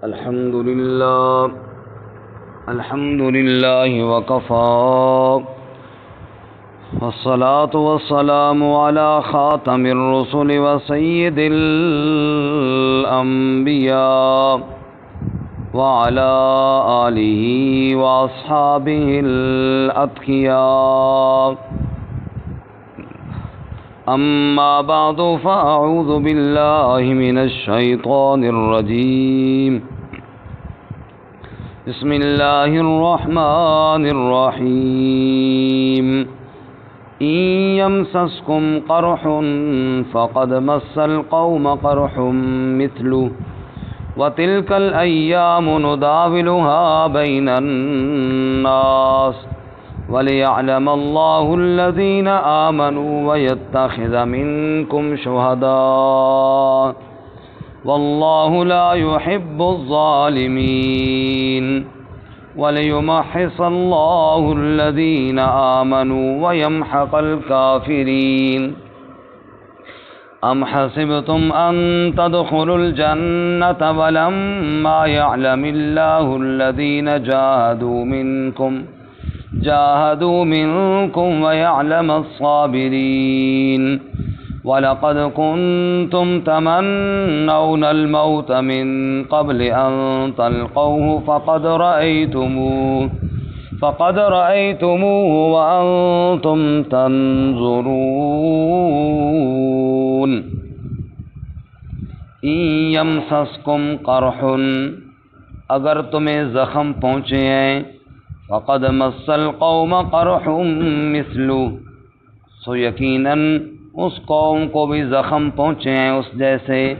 الحمد لله وكفى والصلاة والسلام على خاتم الرسل وسيد الأنبياء وعلى آله وأصحابه الأتقياء. أما بعد فأعوذ بالله من الشيطان الرجيم. بسم الله الرحمن الرحيم. إن يمسسكم قرح فقد مس القوم قرح مثله وتلك الأيام نداولها بين الناس وليعلم الله الذين آمنوا ويتخذ منكم شهداء والله لا يحب الظالمين وليمحص الله الذين آمنوا ويمحق الكافرين. أم حسبتم أن تدخلوا الجنة ولما يعلم الله الذين جاهدوا منكم ويعلم الصابرين. وَلَقَدْ كُنْتُمْ تَمَنَّوْنَ الْمَوْتَ مِنْ قَبْلِ أَنْ تَلْقَوْهُ فَقَدْ رَأَيْتُمُوهُ وَأَنْتُمْ تَنْظُرُونَ. إِنْ يَمْسَسْكُمْ قَرْحٌ اگر تمہیں زخم پہنچے ہیں فَقَدْ مَسَّ الْقَوْمَ قَرْحٌ مِثْلُهُ سو یقیناً اس قوم کو بھی زخم پہنچے ہیں اس جیسے.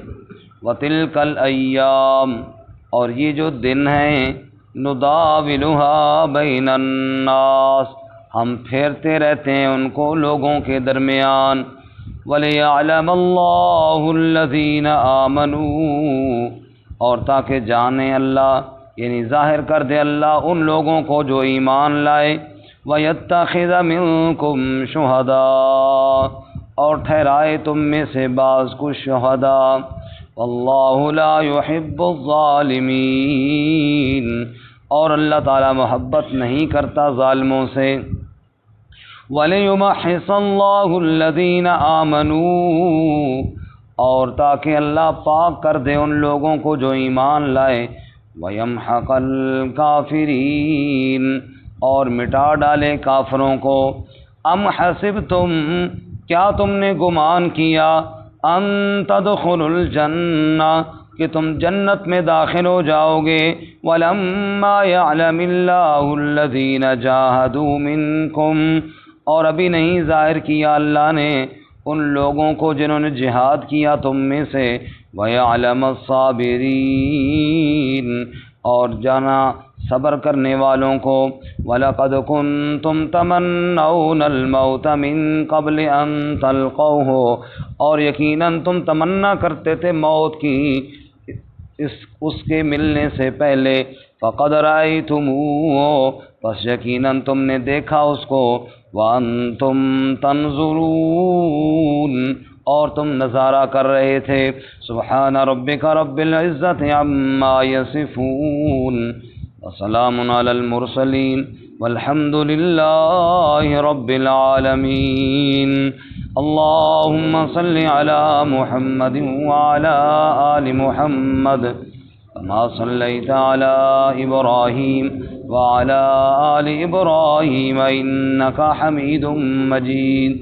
وَتِلْكَ الْأَيَّامُ اور یہ جو دن ہیں نُدَاوِلُهَا بَيْنَ النَّاسِ ہم پھیرتے رہتے ہیں ان کو لوگوں کے درمیان. وَلِيَعْلَمَ اللَّهُ الَّذِينَ آمَنُوا اور تاکہ جانے اللہ یعنی ظاہر کر دے اللہ ان لوگوں کو جو ایمان لائے. وَيَتَّخِذَ مِنْكُمْ شُهَدَاءَ اور ٹھہرائے تم میں سے بعض کچھ شہداء. واللہ لا يحب الظالمین اور اللہ تعالی محبت نہیں کرتا ظالموں سے. وَلِيُمَحِّصَ اللَّهُ الَّذِينَ آمَنُوا اور تاکہ اللہ پاک کر دے ان لوگوں کو جو ایمان لائے. وَيَمْحَقَ الْكَافِرِينَ اور مٹا ڈالے کافروں کو. ام حسبتم کیا تم نے گمان کیا ان تدخلوا الجنہ کہ تم جنت میں داخل ہو جاؤ گے. ولما يعلم الله الذين جاهدوا منكم اور ابھی نہیں ظاہر کیا اللہ نے ان لوگوں کو جنہوں نے جہاد کیا تم میں سے. ويعلم الصابرين اور جانا صبر کرنے والوں کو. وَلَقَدْ كُنْتُمْ تَمَنَّوْنَ الْمَوْتَ مِنْ قَبْلِ أَنْ تَلْقَوْهُ اور یقیناً تم تمنا کرتے تھے موت کی اس کے ملنے سے پہلے. فَقَدْ رَأَيْتُمُوهُ پس یقیناً تم نے دیکھا اس کو. وَأَنْتُمْ تَنْظُرُونَ اور تم نظارہ کر رہے تھے. سبحان ربک رب العزت عما یصفون وسلام علی المرسلین والحمد للہ رب العالمین. اللہم صل علی محمد وعلی آل محمد كما صلیت علی ابراہیم وعلی آل ابراہیم انک حمید مجید.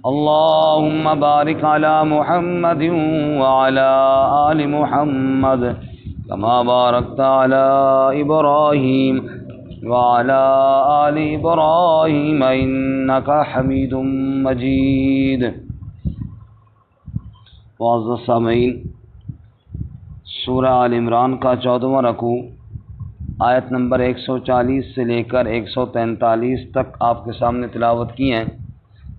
اللهم بارك على محمد وعلى آل محمد كما باركت على إبراهيم وعلى آل إبراهيم إنك حميد مجيد. معزز سامعین، سورہ آل عمران کا 14واں رکوع آیت نمبر 140 سے لے کر 143 تک آپ کے سامنے تلاوت کی ہیں.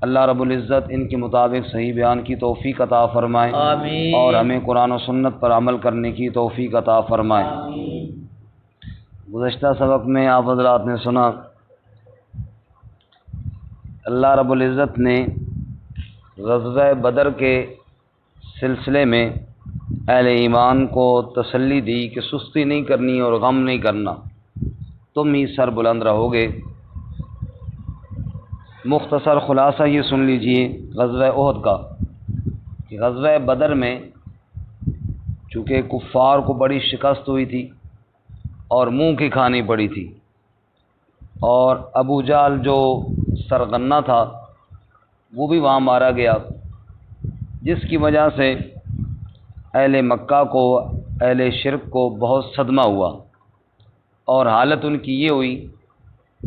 اللہ رب العزت ان کے مطابق صحیح بیان کی توفیق عطا فرمائے. آمین. اور ہمیں قرآن و سنت پر عمل کرنے کی توفیق عطا فرمائے. آمین. گزشتہ سبق میں آپ حضرات نے سنا اللہ رب العزت نے غزوہ بدر کے سلسلے میں اہل ایمان کو تسلی دی کہ سستی نہیں کرنی اور غم نہیں کرنا، تم ہی سر بلند رہو گے۔ مختصر خلاصہ یہ سن لیجئے غزوہ احد کا کہ غزوہ بدر میں چونکہ کفار کو بڑی شکست ہوئی تھی اور منہ کی کھانی پڑی تھی، اور ابو جہل جو سرغنہ تھا وہ بھی وہاں مارا گیا، جس کی وجہ سے اہل مکہ کو، اہل شرک کو بہت صدمہ ہوا، اور حالت ان کی یہ ہوئی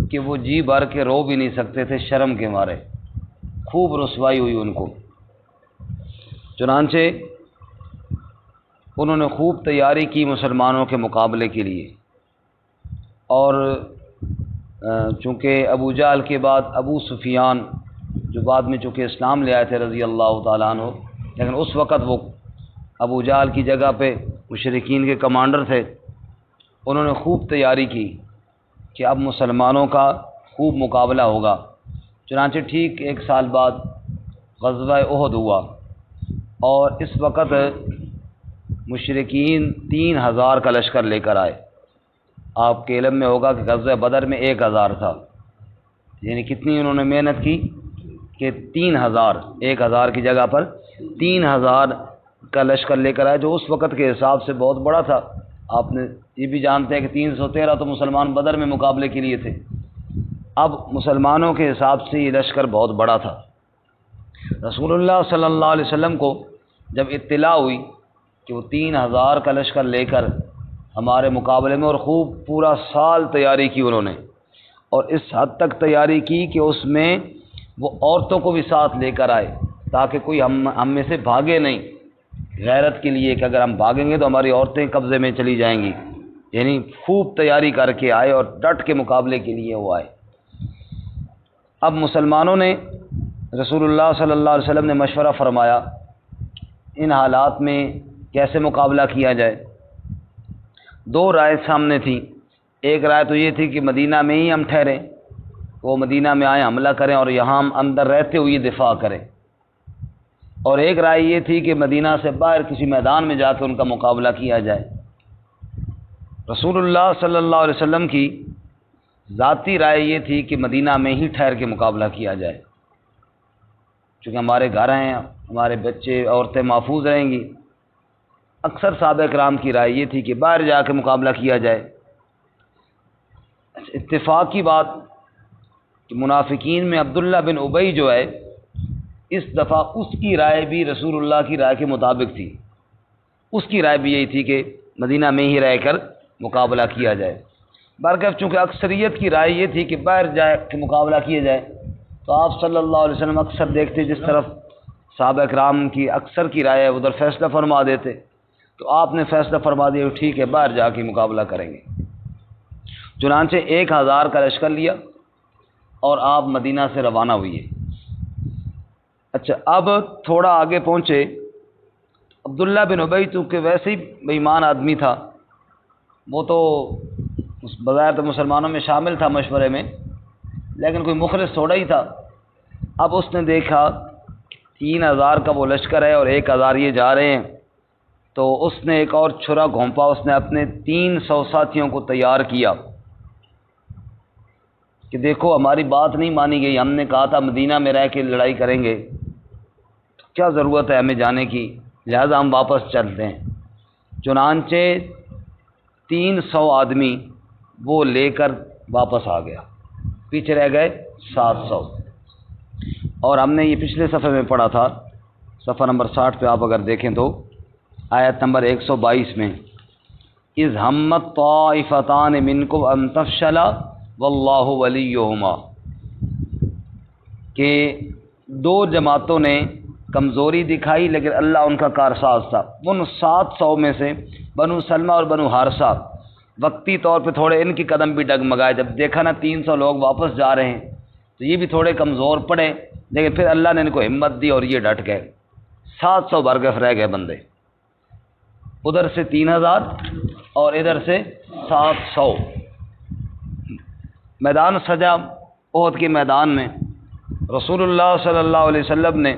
کہ وہ جی بھر کے رو بھی نہیں سکتے تھے شرم کے مارے، خوب رسوائی ہوئی ان کو۔ چنانچہ انہوں نے خوب تیاری کی مسلمانوں کے مقابلے کے لیے، اور چونکہ ابو جہل کے بعد ابو سفیان جو بعد میں چونکہ اسلام لے آئے تھے رضی اللہ تعالیٰ عنہ، لیکن اس وقت وہ ابو جہل کی جگہ پہ مشرکین کے کمانڈر تھے، انہوں نے خوب تیاری کی کہ اب مسلمانوں کا خوب مقابلہ ہوگا۔ چنانچہ ٹھیک 1 سال بعد غزوہ احد ہوا، اور اس وقت مشرکین 3000 کا لشکر لے کر آئے۔ آپ کے علم میں ہوگا کہ غزوہ بدر میں 1000 تھا، یعنی کتنی انہوں نے محنت کی کہ 1000 کی جگہ پر 3000 کا لشکر لے کر آئے، جو اس وقت کے حساب سے بہت بڑا تھا۔ آپ نے یہ بھی جانتے ہیں کہ 313 تو مسلمان بدر میں مقابلے کے لیے تھے، اب مسلمانوں کے حساب سے یہ لشکر بہت بڑا تھا۔ رسول اللہ صلی اللہ علیہ وسلم کو جب اطلاع ہوئی کہ وہ 3000 کا لشکر لے کر ہمارے مقابلے میں، اور خوب پورا سال تیاری کی انہوں نے، اور اس حد تک تیاری کی کہ اس میں وہ عورتوں کو بھی ساتھ لے کر آئے تاکہ کوئی ہم میں سے بھاگے نہیں، غیرت کے لیے کہ اگر ہم بھاگیں گے تو ہماری عورتیں قبضے میں چلی جائیں گی، یعنی خوب تیاری کر کے آئے اور ڈٹ کے مقابلے کے لیے وہ آئے۔ اب مسلمانوں نے، رسول اللہ صلی اللہ علیہ وسلم نے مشورہ فرمایا ان حالات میں کیسے مقابلہ کیا جائے۔ 2 رائے سامنے تھیں، ایک رائے تو یہ تھی کہ مدینہ میں ہی ہم ٹھہریں، وہ مدینہ میں آئیں حملہ کریں اور یہاں ہم اندر رہتے ہوئے دفاع کریں، اور ایک رائے یہ تھی کہ مدینہ سے باہر کسی میدان میں جا کے ان کا مقابلہ کیا جائے۔ رسول اللہ صلی اللہ علیہ وسلم کی ذاتی رائے یہ تھی کہ مدینہ میں ہی ٹھہر کے مقابلہ کیا جائے، چونکہ ہمارے گھر ہیں، ہمارے بچے عورتیں محفوظ رہیں گی۔ اکثر صحابہ کرام کی رائے یہ تھی کہ باہر جا کے مقابلہ کیا جائے۔ اتفاق کی بات کہ منافقین میں عبداللہ بن ابی جو ہے، اس دفعہ اس کی رائے بھی رسول اللہ کی رائے کے مطابق تھی، اس کی رائے بھی یہی تھی کہ مدینہ میں ہی رہ کر مقابلہ کیا جائے۔ برکف چونکہ اکثریت کی رائے یہ تھی کہ باہر جا کے مقابلہ کیا جائے، تو آپ صلی اللہ علیہ وسلم اکثر دیکھتے جس طرف صحابہ کرام کی اکثر کی رائے ہے ادھر فیصلہ فرما دیتے، تو آپ نے فیصلہ فرما دیا ٹھیک ہے باہر جا کے مقابلہ کریں گے۔ چنانچہ 1000 کا لشکر لیا اور آپ مدینہ سے روانہ ہوئے۔ اچھا، اب تھوڑا آگے پہنچے، عبداللہ بن ابی چونکہ ویسے ہی بے ایمان آدمی تھا، وہ تو بظاہر تو مسلمانوں میں شامل تھا مشورے میں، لیکن کوئی مخلص تھوڑا ہی تھا۔ اب اس نے دیکھا 3000 کا وہ لشکر ہے اور 1000 یہ جا رہے ہیں، تو اس نے ایک اور چھرا گھونپا، اس نے اپنے 300 ساتھیوں کو تیار کیا کہ دیکھو ہماری بات نہیں مانی گئی، ہم نے کہا تھا مدینہ میں رہ کے لڑائی کریں گے، تو کیا ضرورت ہے ہمیں جانے کی، لہذا ہم واپس چلتے ہیں۔ چنانچہ 300 آدمی وہ لے کر واپس آ گیا، پیچھے رہ گئے 700۔ اور ہم نے یہ پچھلے صفحے میں پڑھا تھا، صفحہ نمبر 60 پہ آپ اگر دیکھیں تو آیت نمبر 122 میں، اذ ہمت طائفتان منکم ان تفشلا واللہ ولیہما، کہ 2 جماعتوں نے کمزوری دکھائی لیکن اللہ ان کا کارساز تھا۔ ان 700 میں سے بنو سلمہ اور بنو حارثہ وقتی طور پہ تھوڑے ان کی قدم بھی ڈگمگائے، جب دیکھا نا 300 لوگ واپس جا رہے ہیں تو یہ بھی تھوڑے کمزور پڑے، لیکن پھر اللہ نے ان کو ہمت دی اور یہ ڈٹ گئے۔ 700 برگف رہ گئے بندے، ادھر سے 3000 اور ادھر سے 700۔ میدان سجا، احد کے میدان میں رسول اللہ صلی اللہ علیہ وسلم نے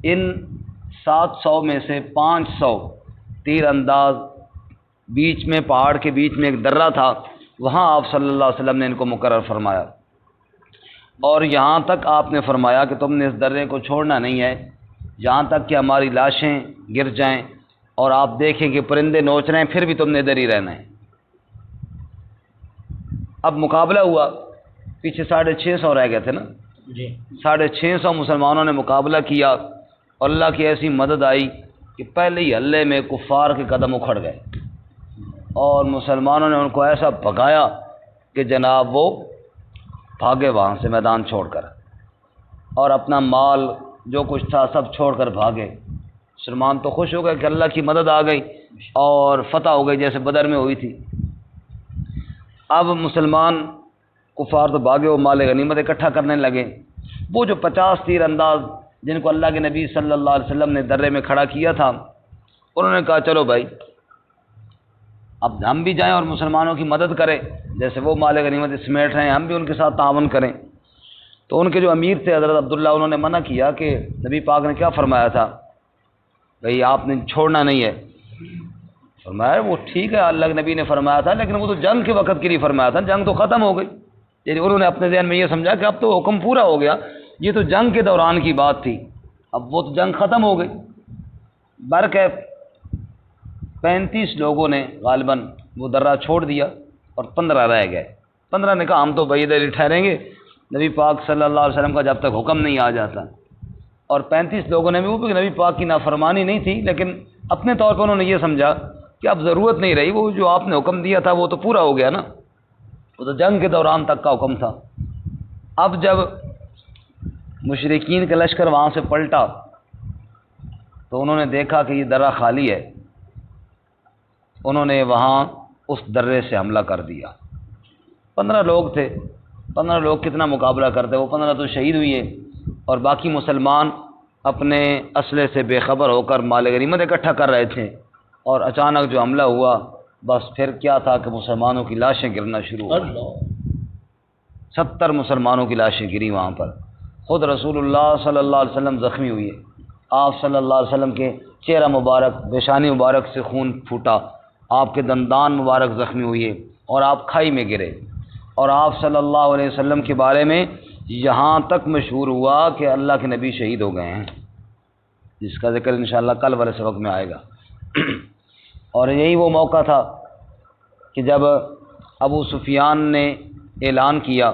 ان 700 میں سے 500 تیر انداز، بیچ میں پہاڑ کے بیچ میں ایک درہ تھا، وہاں آپ صلی اللہ علیہ وسلم نے ان کو مقرر فرمایا، اور یہاں تک آپ نے فرمایا کہ تم نے اس درے کو چھوڑنا نہیں ہے جہاں تک کہ ہماری لاشیں گر جائیں اور آپ دیکھیں کہ پرندے نوچ رہے ہیں، پھر بھی تم نے ادھر ہی رہنا ہے۔ اب مقابلہ ہوا، پیچھے 650 رہ گئے تھے نا جی 650 مسلمانوں نے مقابلہ کیا، اور اللہ کی ایسی مدد آئی کہ پہلے ہی حلے میں کفار کے قدم اکھڑ گئے، اور مسلمانوں نے ان کو ایسا بھگایا کہ جناب وہ بھاگے وہاں سے میدان چھوڑ کر، اور اپنا مال جو کچھ تھا سب چھوڑ کر بھاگے۔ مسلمان تو خوش ہو گئے کہ اللہ کی مدد آ گئی اور فتح ہو گئی جیسے بدر میں ہوئی تھی۔ اب مسلمان کفار تو بھاگے، وہ مال غنیمت اکٹھا کرنے لگے۔ وہ جو 50 تیر انداز جن کو اللہ کے نبی صلی اللہ علیہ وسلم نے درے میں کھڑا کیا تھا، انہوں نے کہا چلو بھائی اب ہم بھی جائیں اور مسلمانوں کی مدد کریں، جیسے وہ مال غنیمت سمیٹ رہے ہیں ہم بھی ان کے ساتھ تعاون کریں۔ تو ان کے جو امیر تھے حضرت عبداللہ، انہوں نے منع کیا کہ نبی پاک نے کیا فرمایا تھا، بھئی آپ نے چھوڑنا نہیں ہے۔ فرمایا وہ ٹھیک ہے اللہ کے نبی نے فرمایا تھا، لیکن وہ تو جنگ کے وقت کے لیے فرمایا تھا، جنگ تو ختم ہو گئی۔ یعنی انہوں نے اپنے ذہن میں یہ سمجھا کہ اب تو حکم پورا ہو گیا، یہ تو جنگ کے دوران کی بات تھی، اب وہ تو جنگ ختم ہو گئی۔ برکہ 35 لوگوں نے غالباً وہ درہ چھوڑ دیا اور 15 رہ گئے۔ 15 نے کہا ہم تو بھائی ادھر ہی ٹھہریں گے نبی پاک صلی اللہ علیہ وسلم کا جب تک حکم نہیں آ جاتا، اور 35 لوگوں نے بھی، وہ بھی نبی پاک کی نافرمانی نہیں تھی، لیکن اپنے طور پر انہوں نے یہ سمجھا کہ اب ضرورت نہیں رہی، وہ جو آپ نے حکم دیا تھا وہ تو پورا ہو گیا نا، وہ تو جنگ کے دوران تک کا حکم تھا۔ اب جب مشرکین کا لشکر وہاں سے پلٹا تو انہوں نے دیکھا کہ یہ درہ خالی ہے، انہوں نے وہاں اس درے سے حملہ کر دیا۔ 15 لوگ تھے، 15 لوگ کتنا مقابلہ کرتے، وہ 15 تو شہید ہوئے، اور باقی مسلمان اپنے اسلحے سے بے خبر ہو کر مال غنیمت اکٹھا کر رہے تھے، اور اچانک جو حملہ ہوا بس پھر کیا تھا کہ مسلمانوں کی لاشیں گرنا شروع ہو گئی۔ 70 مسلمانوں کی لاشیں گری وہاں پر، خود رسول اللہ صلی اللہ علیہ وسلم زخمی ہوئے، آپ صلی اللہ علیہ وسلم کے چہرہ مبارک، پیشانی مبارک سے خون پھوٹا، آپ کے دندان مبارک زخمی ہوئے، اور آپ کھائی میں گرے، اور آپ صلی اللہ علیہ وسلم کے بارے میں یہاں تک مشہور ہوا کہ اللہ کے نبی شہید ہو گئے ہیں، جس کا ذکر انشاءاللہ کل والے سبق میں آئے گا۔ اور یہی وہ موقع تھا کہ جب ابو سفیان نے اعلان کیا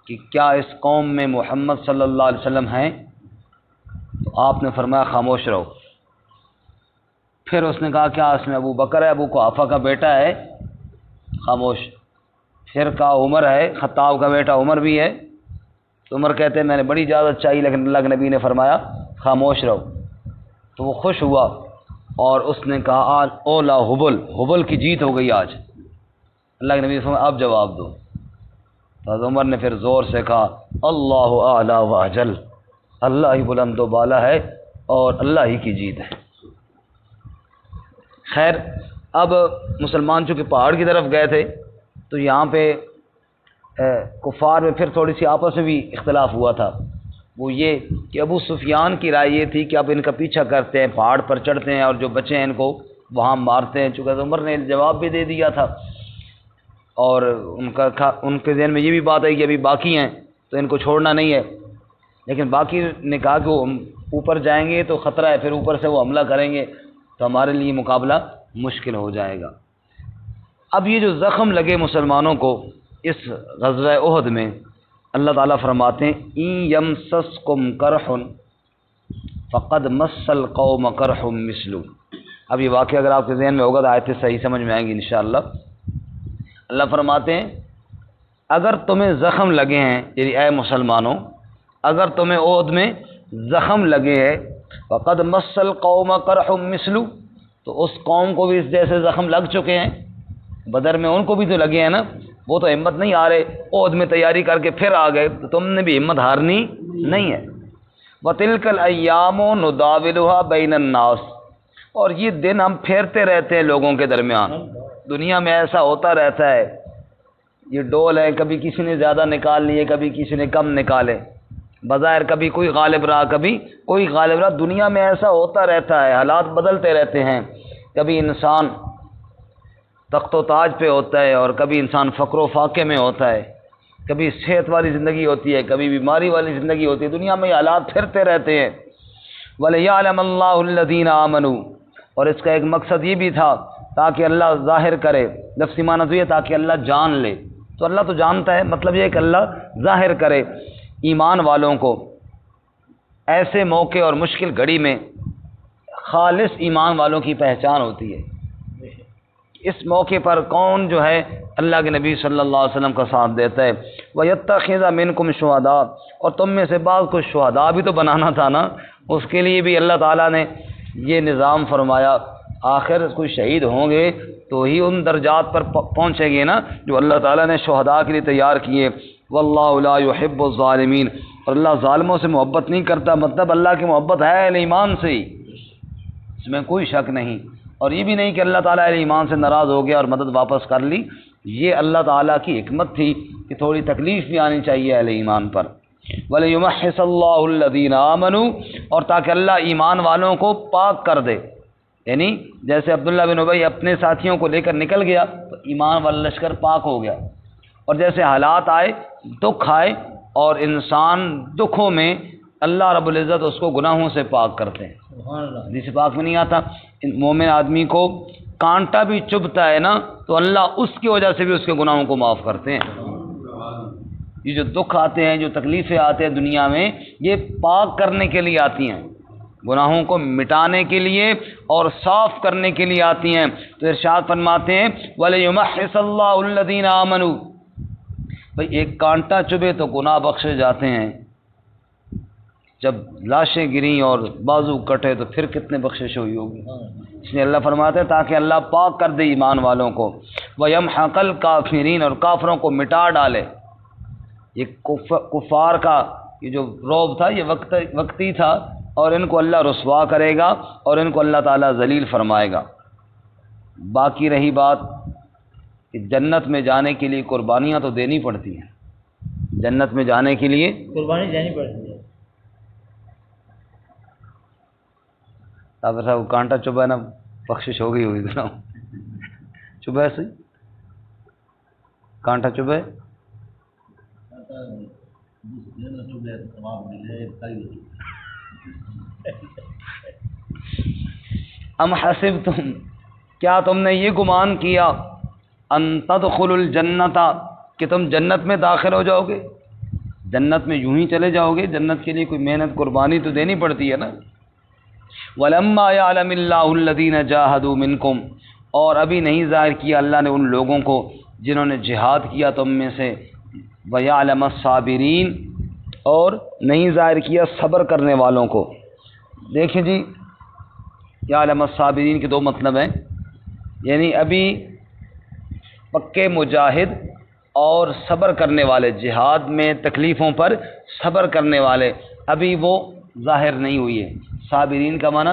کہ کیا اس قوم میں محمد صلی اللہ علیہ وسلم ہیں، تو آپ نے فرمایا خاموش رہو۔ پھر اس نے کہا کیا اس میں ابو بکر ہے، ابو قحافہ کا بیٹا ہے، خاموش۔ پھر کہا عمر ہے، خطاب کا بیٹا عمر بھی ہے، تو عمر کہتے ہیں میں نے بڑی اجازت چاہی لیکن اللہ کے نبی نے فرمایا خاموش رہو۔ تو وہ خوش ہوا اور اس نے کہا آج اولا حبل، حبل کی جیت ہو گئی آج۔ اللہ کے نبی نے فرمایا اب جواب دو۔ تو حضرت عمر نے پھر زور سے کہا اللہ اعلی و اجل، اللہ ہی بلند و بالا ہے اور اللہ ہی کی جیت ہے۔ خیر اب مسلمان چونکہ پہاڑ کی طرف گئے تھے تو یہاں پہ کفار میں پھر تھوڑی سی آپس میں بھی اختلاف ہوا تھا، وہ یہ کہ ابو سفیان کی رائے یہ تھی کہ اب ان کا پیچھا کرتے ہیں، پہاڑ پر چڑھتے ہیں اور جو بچے ہیں ان کو وہاں مارتے ہیں، چونکہ عمر نے جواب بھی دے دیا تھا، اور ان کے ذہن میں یہ بھی بات آئی کہ ابھی باقی ہیں تو ان کو چھوڑنا نہیں ہے، لیکن باقی نے کہا کہ وہ اوپر جائیں گے تو خطرہ ہے، پھر اوپر سے وہ حملہ کریں گے تو ہمارے لیے مقابلہ مشکل ہو جائے گا۔ اب یہ جو زخم لگے مسلمانوں کو اس غزوہ احد میں، اللہ تعالیٰ فرماتے ہیں ان یمسسکم قرح فقد مس القوم قرح مثلہ۔ اب یہ واقعہ اگر آپ کے ذہن میں ہوگا تو آیتیں صحیح سمجھ میں آئیں گی انشاءاللہ۔ اللہ فرماتے ہیں اگر تمہیں زخم لگے ہیں، یعنی اے مسلمانوں اگر تمہیں احد میں زخم لگے ہیں، فقد مس القوم قرح مثلہ، تو اس قوم کو بھی اس جیسے زخم لگ چکے ہیں، بدر میں ان کو بھی تو لگے ہیں نا، وہ تو ہمت نہیں ہارے، احد میں تیاری کر کے پھر آ گئے، تو تم نے بھی ہمت ہارنی نہیں ہے۔ وَتِلْكَ الْأَيَّامُ نُدَاوِلُهَا بَيْنَ النَّاسِ، اور یہ دن ہم پھیرتے رہتے ہیں لوگوں کے درمیان، دنیا میں ایسا ہوتا رہتا ہے، یہ ڈول ہے کبھی کسی نے زیادہ نکال لیے کبھی کسی نے کم نکالے، بظاہر کبھی کوئی غالب رہا کبھی کوئی غالب رہا، دنیا میں ایسا ہوتا رہتا ہے، حالات بدلتے رہتے ہیں۔ کبھی انسان تخت و تاج پہ ہوتا ہے اور کبھی انسان فقر و فاقے میں ہوتا ہے، کبھی صحت والی زندگی ہوتی ہے، کبھی بیماری والی زندگی ہوتی ہے، دنیا میں یہ حالات پھرتے رہتے ہیں۔ وَلِيَعْلَمَ اللَّهُ الَّذِينَ آمَنُوا، اور اس کا ایک مقصد یہ بھی تھا تاکہ اللہ ظاہر کرے، لفظی معنی تو یہ تاکہ اللہ جان لے، تو اللہ تو جانتا ہے، مطلب یہ کہ اللہ ظاہر کرے ایمان والوں کو۔ ایسے موقع اور مشکل گھڑی میں خالص ایمان والوں کی پہچان ہوتی ہے۔ اس موقع پر کون جو ہے اللہ کے نبی صلی اللہ علیہ وسلم کا ساتھ دیتا ہے۔ وَيَتَّخِذَ مِنْكُمْ شُهَدَاءَ، اور تم میں سے بعض کو شہداء بھی تو بنانا تھا نا، اس کے لیے بھی اللہ تعالیٰ نے یہ نظام فرمایا۔ آخر کوئی شہید ہوں گے تو ہی ان درجات پر پہنچیں گے نا جو اللہ تعالیٰ نے شہداء کے لیے تیار کیے۔ وَاللَّهُ لَا يُحِبُّ الظَّالِمِينَ، اور اللہ ظالموں سے محبت نہیں کرتا، مطلب اللہ کی محبت ہے اہل ایمان سے ہی، اس میں کوئی شک نہیں۔ اور یہ بھی نہیں کہ اللہ تعالیٰ اہل ایمان سے ناراض ہو گیا اور مدد واپس کر لی، یہ اللہ تعالیٰ کی حکمت تھی کہ تھوڑی تکلیف بھی آنی چاہیے اہل ایمان پر۔ وَلِيُمَحِّصَ اللَّهُ الَّذِينَ آمَنُوا، اور تاکہ اللہ ایمان والوں کو پاک کر دے، یعنی جیسے عبداللہ بن ابی اپنے ساتھیوں کو لے کر نکل گیا تو ایمان والا لشکر پاک ہو گیا، اور جیسے حالات آئے، دکھ آئے، اور انسان دکھوں میں اللہ رب العزت اس کو گناہوں سے پاک کرتے ہیں۔ حدیث پاک میں نہیں آتا مومن آدمی کو کانٹا بھی چبھتا ہے نا تو اللہ اس کی وجہ سے بھی اس کے گناہوں کو معاف کرتے ہیں۔ یہ جو دکھ آتے ہیں، جو تکلیفیں آتے ہیں دنیا میں، یہ پاک کرنے کے لیے آتی ہیں، گناہوں کو مٹانے کے لیے اور صاف کرنے کے لیے آتی ہیں۔ تو ارشاد فرماتے ہیں وَلِيُمَحِّصَ اللَّهُ الَّذِينَ آمَنُوا، بھئی ایک کانٹا چبھے تو گناہ بخشے جاتے ہیں، جب لاشیں گریں اور بازو کٹے تو پھر کتنے بخشش ہوئی ہوگی۔ اس لیے اللہ فرماتے ہیں تاکہ اللہ پاک کر دے ایمان والوں کو۔ وَيَمْحَقَ الْكَافِرِينَ، اور کافروں کو مٹا ڈالے۔ یہ کفار کا یہ جو روب تھا یہ وقتی تھا، اور ان کو اللہ رسوا کرے گا اور ان کو اللہ تعالیٰ ذلیل فرمائے گا۔ باقی رہی بات کہ جنت میں جانے کے لیے قربانیاں تو دینی پڑتی ہیں، جنت میں جانے کے لیے قربانی دینی پڑتی ہے۔ ڈاکٹر صاحب کانٹا چبھا ہے نا، بخشش ہو گئی ہوگی ذرا چبھا ہے، صحیح کانٹا چبھا ہے۔ ام حسبتم، کیا تم نے یہ گمان کیا، ان تدخلوا الجنت، کہ تم جنت میں داخل ہو جاؤ گے، جنت میں یوں ہی چلے جاؤ گے، جنت کے لیے کوئی محنت قربانی تو دینی پڑتی ہے نا۔ وَلَمَّا يَعْلَمِ اللَّهُ الَّذِينَ جَاهَدُوا مِنْكُمْ، اور ابھی نہیں ظاہر کیا اللہ نے ان لوگوں کو جنہوں نے جہاد کیا تم میں سے، وَيَعْلَمَ الصَّابِرِينَ، اور نہیں ظاہر کیا صبر کرنے والوں کو۔ دیکھیں جی، یعلم الصابرین کے دو مطلب ہیں، یعنی ابھی پکے مجاہد اور صبر کرنے والے، جہاد میں تکلیفوں پر صبر کرنے والے ابھی وہ ظاہر نہیں ہوئی ہے۔ صابرین کا معنی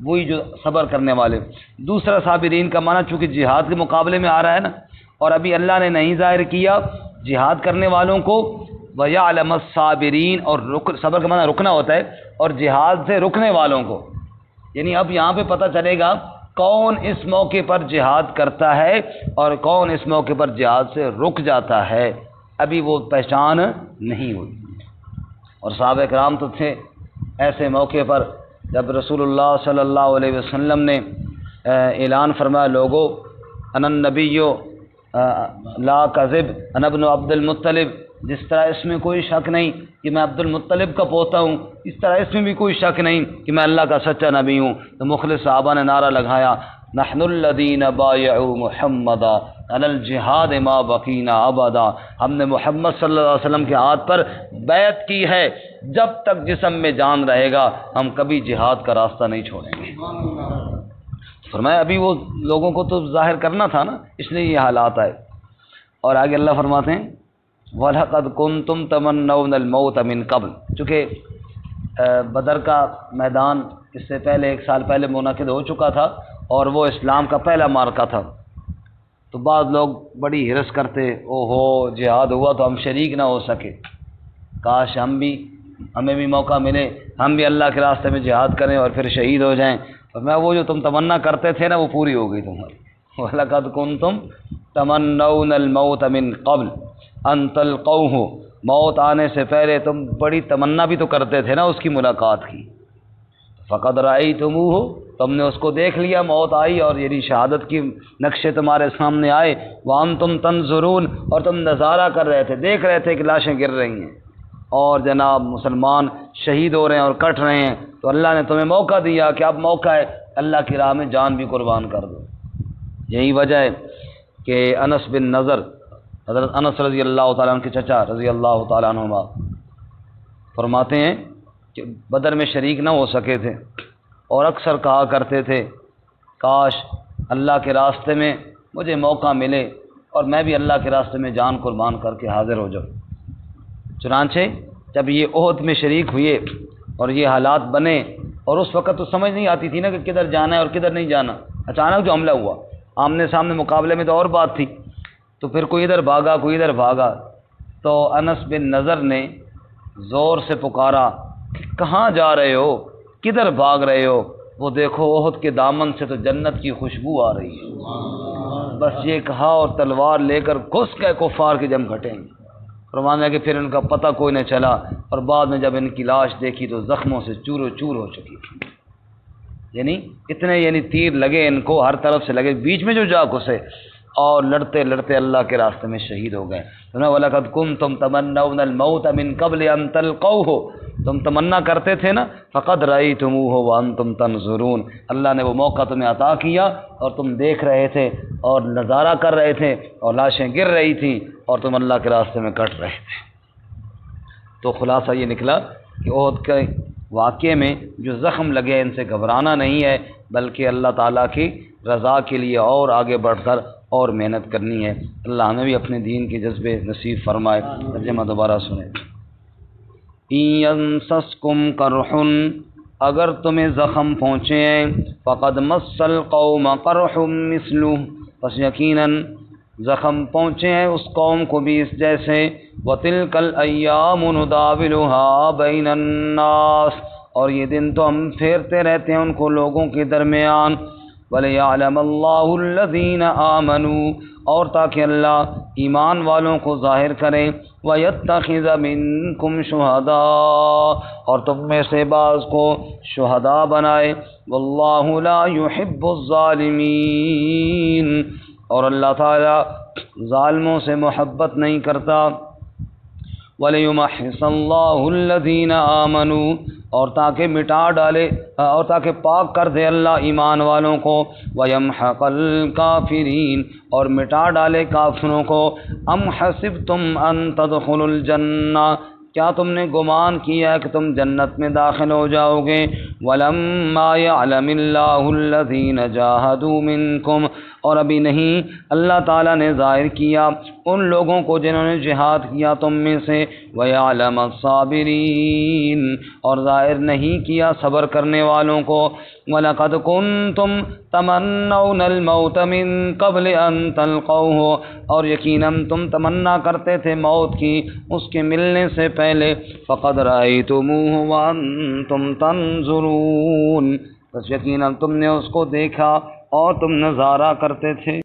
وہی جو صبر کرنے والے، دوسرا صابرین کا معنی چونکہ جہاد کے مقابلے میں آ رہا ہے نا، اور ابھی اللہ نے نہیں ظاہر کیا جہاد کرنے والوں کو۔ وَيَعْلَمَ الصَّابِرِينَ، اور صبر کا معنی رکنا ہوتا ہے، اور جہاد سے رکنے والوں کو، یعنی اب یہاں پہ پتہ چلے گا کون اس موقع پر جہاد کرتا ہے اور کون اس موقع پر جہاد سے رک جاتا ہے، ابھی وہ پہچان نہیں ہوئی۔ اور صحابہ کرام تو تھے ایسے موقع پر جب رسول اللہ صلی اللہ علیہ وسلم نے اعلان فرمایا، لوگو انا النبی لا کذب انا ابن عبد المطلب، جس طرح اس میں کوئی شک نہیں کہ میں عبد المطلب کا پوتا ہوں، اس طرح اس میں بھی کوئی شک نہیں کہ میں اللہ کا سچا نبی ہوں۔ تو مخلص صحابہ نے نعرہ لگایا، نحن الذین بایعوا محمدا علی الجہاد ما بقینا ابدا، ہم نے محمد صلی اللہ علیہ وسلم کے ہاتھ پر بیعت کی ہے، جب تک جسم میں جان رہے گا ہم کبھی جہاد کا راستہ نہیں چھوڑیں گے۔ فرمایا ابھی وہ لوگوں کو تو ظاہر کرنا تھا نا، اس لیے یہ حالات آئے۔ اور آگے اللہ فرماتے ہیں وَلَقَدْ كُنْتُمْ تَمَنَّوْنَ الْمَوْتَ مِنْ قَبْلِ، چونکہ بدر کا میدان اس سے پہلے 1 سال پہلے منعقد ہو چکا تھا اور وہ اسلام کا پہلا معرکہ تھا، تو بعض لوگ بڑی ہرس کرتے، او ہو جہاد ہوا تو ہم شریک نہ ہو سکے، کاش ہمیں بھی موقع ملے، ہم بھی اللہ کے راستے میں جہاد کریں اور پھر شہید ہو جائیں۔ تو میں وہ جو تم تمنا کرتے تھے نا وہ پوری ہو گئی تمہاری۔ وَلَقَدْ كُنْتُمْ تَمَنَّوْنَ الْمَوْتَ مِنْ قَبْلِ أَنْ تَلْقَوْهُ، موت آنے سے پہلے تم بڑی تمنا بھی تو کرتے تھے نا اس کی ملاقات کی۔ فَقَدْ رَأَيْتُمُوهُ، تم نے اس کو دیکھ لیا، موت آئی اور یعنی شہادت کی نقشے تمہارے سامنے آئے۔ وَأَنْتُمْ تَنْظُرُونَ، اور تم نظارہ کر رہے تھے، دیکھ رہے تھے کہ لاشیں گر رہی ہیں اور جناب مسلمان شہید ہو رہے ہیں اور کٹ رہے ہیں، تو اللہ نے تمہیں موقع دیا کہ اب موقع ہے اللہ کی راہ میں جان بھی قربان کر دو۔ یہی وجہ ہے کہ انس بن نضر، حضرت انس رضی اللہ تعالیٰ عنہ کے چچا رضی اللہ تعالیٰ عنہما فرماتے ہیں کہ بدر میں شریک نہ ہو سکے تھے اور اکثر کہا کرتے تھے کاش اللہ کے راستے میں مجھے موقع ملے اور میں بھی اللہ کے راستے میں جان قربان کر کے حاضر ہو جاؤں۔ چنانچہ جب یہ عہد میں شریک ہوئے اور یہ حالات بنے، اور اس وقت تو سمجھ نہیں آتی تھی نا کہ کدھر جانا ہے اور کدھر نہیں جانا، اچانک جو حملہ ہوا آمنے سامنے مقابلے میں تو اور بات تھی، تو پھر کوئی ادھر بھاگا کوئی ادھر بھاگا، تو انس بن نضر نے زور سے پکارا کہ کہاں جا رہے ہو، کدھر بھاگ رہے ہو؟ وہ دیکھو عہد کے دامن سے تو جنت کی خوشبو آ رہی ہے۔ بس یہ کہا اور تلوار لے کر گھس گئے کفار کے جم گھٹیں گے۔ فرمانا ہے کہ پھر ان کا پتہ کوئی نہ چلا، اور بعد میں جب ان کی لاش دیکھی تو زخموں سے چور و چور ہو چکی تھی، یعنی اتنے تیر لگے ان کو، ہر طرف سے لگے، بیچ میں جو جا گھسے اور لڑتے لڑتے اللہ کے راستے میں شہید ہو گئے۔ وَلَقَدْ كُنْتُمْ تَمَنَّوْنَ الْمَوْتَ مِنْ قَبْلِ أَنْ تَلْقَوْهُ، تم تمنا کرتے تھے نا، فَقَدْ رَأَيْتُمُوهُ وَأَنْتُمْ تَنْظُرُونَ، اللہ نے وہ موقع تمہیں عطا کیا اور تم دیکھ رہے تھے اور نظارہ کر رہے تھے اور لاشیں گر رہی تھیں اور تم اللہ کے راستے میں کٹ رہے تھے۔ تو خلاصہ یہ نکلا کہ عہد کے واقعے میں جو زخم لگے ان سے گھبرانا نہیں ہے، بلکہ اللہ تعالیٰ کی رضا کے لیے اور آگے بڑھ کر اور محنت کرنی ہے۔ اللہ ہمیں بھی اپنے دین کے جذبے نصیب فرمائے۔ ترجمہ دوبارہ سنیں۔ إِن يَمْسَسْكُمْ قَرْحٌ، اگر تمہیں زخم پہنچے فَقَدْ مَسَّ الْقَوْمَ قَرْحٌ مِثْلُهُ، پس یقیناً زخم پہنچے ہیں اس قوم کو بھی اس جیسے۔ وَتِلْكَ الْأَيَّامُ نُدَاوِلُهَا بَيْنَ النَّاسِ، اور یہ دن تو ہم پھیرتے رہتے ہیں ان کو لوگوں کے درمیان۔ وَلِيَعْلَمَ اللَّهُ الَّذِينَ آمَنُوا، اور تاکہ اللہ ایمان والوں کو ظاہر کرے۔ وَيَتَّخِذَ مِنْكُمْ شُهَدَاءَ، اور تم میں سے بعض کو شہداء بنائے۔ وَاللَّهُ لَا يُحِبُّ الظَّالِمِينَ، اور اللہ تعالیٰ ظالموں سے محبت نہیں کرتا۔ وَلِيُمَحِّصَ اللَّهُ الَّذِينَ آمَنُوا، اور تاکہ مٹا ڈالے اور تاکہ پاک کر دے اللہ ایمان والوں کو۔ وَيَمْحَقَ الْكَافِرِينَ، اور مٹا ڈالے کافروں کو۔ أَمْ حَسِبْتُمْ أَن تَدْخُلُوا الْجَنَّةَ، کیا تم نے گمان کیا کہ تم جنت میں داخل ہو جاؤ گے؟ وَلَمَّا يَعْلَمِ اللَّهُ الَّذِينَ جَاهَدُوا مِنْكُمْ، اور ابھی نہیں اللہ تعالیٰ نے ظاہر کیا ان لوگوں کو جنہوں نے جہاد کیا تم میں سے۔ وَيَعْلَمَ الصَّابِرِينَ، اور ظاہر نہیں کیا صبر کرنے والوں کو۔ وَلَقَدْ كُنْتُمْ تَمَنَّوْنَ الْمَوْتَ مِنْ قَبْلِ أَنْ تَلْقَوْهُ، اور یقیناً تم تمنا کرتے تھے موت کی اس کے ملنے سے پہلے۔ فَقَدْ رَأَيْتُمُوهُ وَأَنْتُمْ تَنْظُرُونَ، بس یقیناً تم نے اس کو دیکھا اور تم نظارہ کرتے تھے۔